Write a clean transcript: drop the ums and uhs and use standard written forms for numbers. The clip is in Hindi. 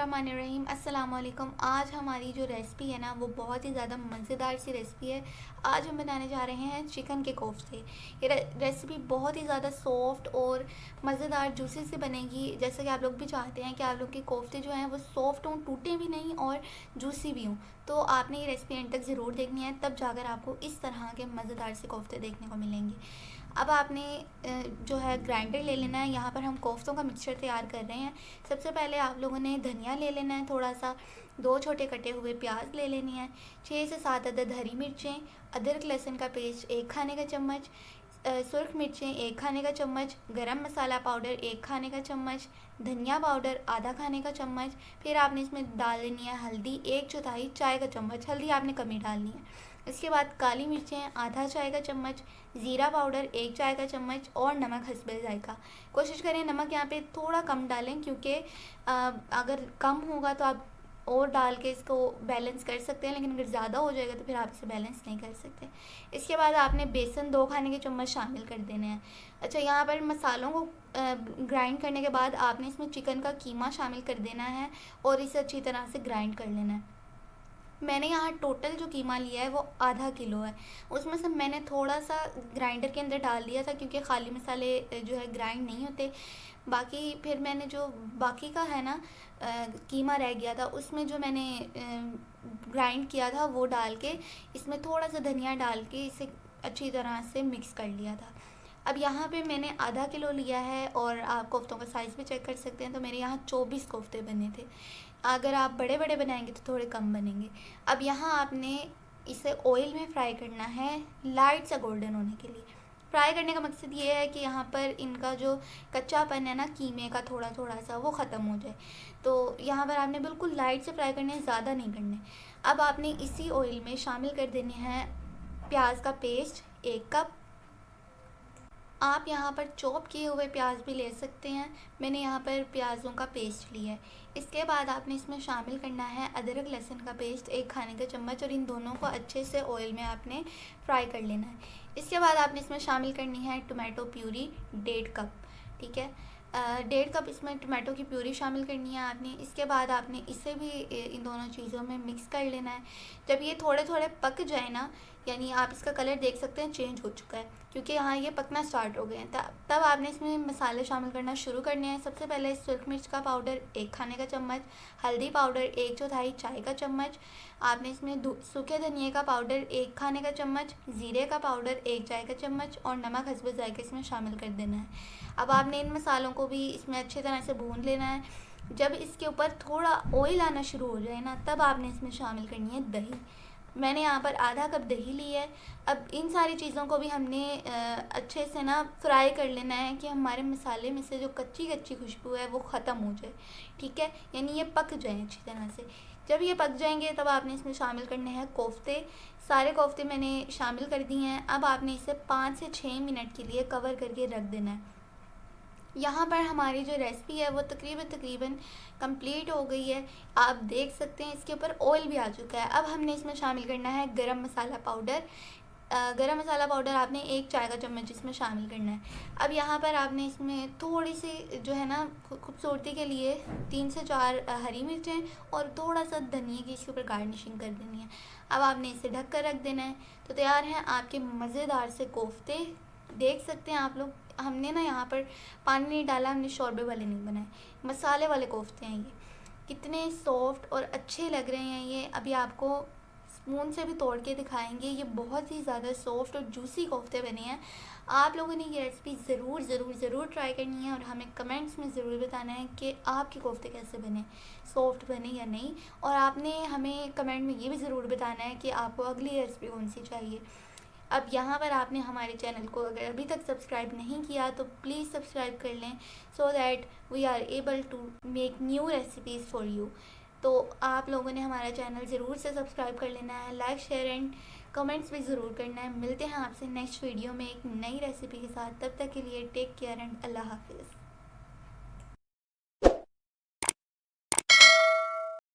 बिस्मिल्लाहिर्रहमानिर्रहीम। अस्सलाम वालेकुम। आज हमारी जो रेसिपी है ना वो बहुत ही ज़्यादा मज़ेदार सी रेसिपी है। आज हम बनाने जा रहे हैं चिकन के कोफ्ते। ये रेसिपी बहुत ही ज़्यादा सॉफ्ट और मज़ेदार जूसी से बनेगी, जैसे कि आप लोग भी चाहते हैं कि आप लोग के कोफ्ते जो हैं वो सॉफ्ट हों, टूटे भी नहीं और जूसी भी हों। तो आपने ये रेसिपी एंड तक ज़रूर देखनी है, तब जाकर आपको इस तरह के मज़ेदार से कोफ्ते देखने को मिलेंगे। अब आपने जो है ग्राइंडर ले लेना है। यहाँ पर हम कोफ्तों का मिक्सचर तैयार कर रहे हैं। सबसे पहले आप लोगों ने धनिया ले लेना है थोड़ा सा, 2 छोटे कटे हुए प्याज ले लेनी है, 6 से 7 अदद हरी मिर्चें, अदरक लहसुन का पेस्ट 1 खाने का चम्मच, सुरख मिर्चें 1 खाने का चम्मच, गरम मसाला पाउडर 1 खाने का चम्मच, धनिया पाउडर आधा खाने का चम्मच। फिर आपने इसमें डाल लेनी है हल्दी 1/4 चाय का चम्मच, हल्दी आपने कम ही डालनी है। इसके बाद काली मिर्चें आधा चाय का चम्मच, ज़ीरा पाउडर 1 चाय का चम्मच और नमक हस्बे ज़ायक़ा। कोशिश करें नमक यहाँ पे थोड़ा कम डालें, क्योंकि अगर कम होगा तो आप और डाल के इसको बैलेंस कर सकते हैं, लेकिन अगर ज़्यादा हो जाएगा तो फिर आप इसे बैलेंस नहीं कर सकते। इसके बाद आपने बेसन 2 खाने के चम्मच शामिल कर देने हैं। अच्छा, यहाँ पर मसालों को ग्राइंड करने के बाद आपने इसमें चिकन का कीमा शामिल कर देना है और इसे अच्छी तरह से ग्राइंड कर लेना है। मैंने यहाँ टोटल जो कीमा लिया है वो आधा किलो है। उसमें से मैंने थोड़ा सा ग्राइंडर के अंदर डाल दिया था, क्योंकि खाली मसाले जो है ग्राइंड नहीं होते। बाकी फिर मैंने जो बाकी का है ना कीमा रह गया था, उसमें जो मैंने ग्राइंड किया था वो डाल के इसमें थोड़ा सा धनिया डाल के इसे अच्छी तरह से मिक्स कर लिया था। अब यहाँ पे मैंने आधा किलो लिया है और आप कोफ्तों का साइज़ भी चेक कर सकते हैं। तो मेरे यहाँ 24 कोफ्ते बने थे। अगर आप बड़े बड़े बनाएंगे तो थोड़े कम बनेंगे। अब यहाँ आपने इसे ऑयल में फ्राई करना है, लाइट सा गोल्डन होने के लिए। फ्राई करने का मकसद ये है कि यहाँ पर इनका जो कच्चापन है ना कीमे का, थोड़ा थोड़ा सा वो ख़त्म हो जाए। तो यहाँ पर आपने बिल्कुल लाइट से फ्राई करने हैं, ज़्यादा नहीं करने। अब आपने इसी ऑयल में शामिल कर देने हैं प्याज का पेस्ट 1 कप। आप यहाँ पर चॉप किए हुए प्याज भी ले सकते हैं, मैंने यहाँ पर प्याज़ों का पेस्ट लिया है। इसके बाद आपने इसमें शामिल करना है अदरक लहसुन का पेस्ट 1 खाने का चम्मच, और इन दोनों को अच्छे से ऑयल में आपने फ्राई कर लेना है। इसके बाद आपने इसमें शामिल करनी है टोमेटो प्यूरी 1.5 कप। ठीक है, 1.5 कप इसमें टोमेटो की प्यूरी शामिल करनी है आपने। इसके बाद आपने इसे भी इन दोनों चीज़ों में मिक्स कर लेना है। जब ये थोड़े थोड़े पक जाए ना, यानी आप इसका कलर देख सकते हैं चेंज हो चुका है, क्योंकि यहाँ ये पकना स्टार्ट हो गए हैं, तब आपने इसमें मसाले शामिल करना शुरू करने हैं। सबसे पहले सुरख मिर्च का पाउडर 1 खाने का चम्मच, हल्दी पाउडर 1/4 चाय का चम्मच, आपने इसमें सूखे धनिए का पाउडर 1 खाने का चम्मच, ज़ीरे का पाउडर 1 चाय का चम्मच और नमक हस्बे ज़ायक़ा इसमें शामिल कर देना है। अब आपने इन मसालों को भी इसमें अच्छे तरह से भून लेना है। जब इसके ऊपर थोड़ा ऑयल आना शुरू हो जाए ना, तब आपने इसमें शामिल करनी है दही। मैंने यहाँ पर आधा कप दही ली है। अब इन सारी चीज़ों को भी हमने अच्छे से ना फ्राई कर लेना है, कि हमारे मसाले में से जो कच्ची कच्ची खुशबू है वो ख़त्म हो जाए। ठीक है, यानी ये पक जाए अच्छी तरह से। जब ये पक जाएंगे तब आपने इसमें शामिल करने हैं कोफ्ते। सारे कोफ्ते मैंने शामिल कर दिए हैं। अब आपने इसे 5 से 6 मिनट के लिए कवर करके रख देना है। यहाँ पर हमारी जो रेसिपी है वो तकरीबन कंप्लीट हो गई है। आप देख सकते हैं इसके ऊपर ऑयल भी आ चुका है। अब हमने इसमें शामिल करना है गरम मसाला पाउडर। गरम मसाला पाउडर आपने 1 चाय का चम्मच इसमें शामिल करना है। अब यहाँ पर आपने इसमें थोड़ी सी जो है ना खूबसूरती के लिए 3 से 4 हरी मिर्चें और थोड़ा सा धनिया की इसके ऊपर गार्निशिंग कर देनी है। अब आपने इसे ढक कर रख देना है। तो तैयार हैं आपके मज़ेदार से कोफ्ते। देख सकते हैं आप लोग, हमने ना यहाँ पर पानी नहीं डाला, हमने शोरबे वाले नहीं बनाए, मसाले वाले कोफ्ते हैं। ये कितने सॉफ्ट और अच्छे लग रहे हैं। ये अभी आपको स्पून से भी तोड़ के दिखाएंगे। ये बहुत ही ज़्यादा सॉफ्ट और जूसी कोफ्ते बने हैं। आप लोगों ने ये रेसिपी ज़रूर ज़रूर ज़रूर ट्राई करनी है और हमें कमेंट्स में ज़रूर बताना है कि आपके कोफ्ते कैसे बने, सॉफ्ट बने या नहीं। और आपने हमें कमेंट में ये भी ज़रूर बताना है कि आपको अगली रेसिपी कौन सी चाहिए। अब यहाँ पर आपने हमारे चैनल को अगर अभी तक सब्सक्राइब नहीं किया तो प्लीज़ सब्सक्राइब कर लें, so that we are able to make new recipes for you. तो आप लोगों ने हमारा चैनल ज़रूर से सब्सक्राइब कर लेना है, लाइक शेयर एंड कमेंट्स भी ज़रूर करना है। मिलते हैं आपसे नेक्स्ट वीडियो में एक नई रेसिपी के साथ। तब तक के लिए टेक केयर एंड अल्लाह हाफिज़।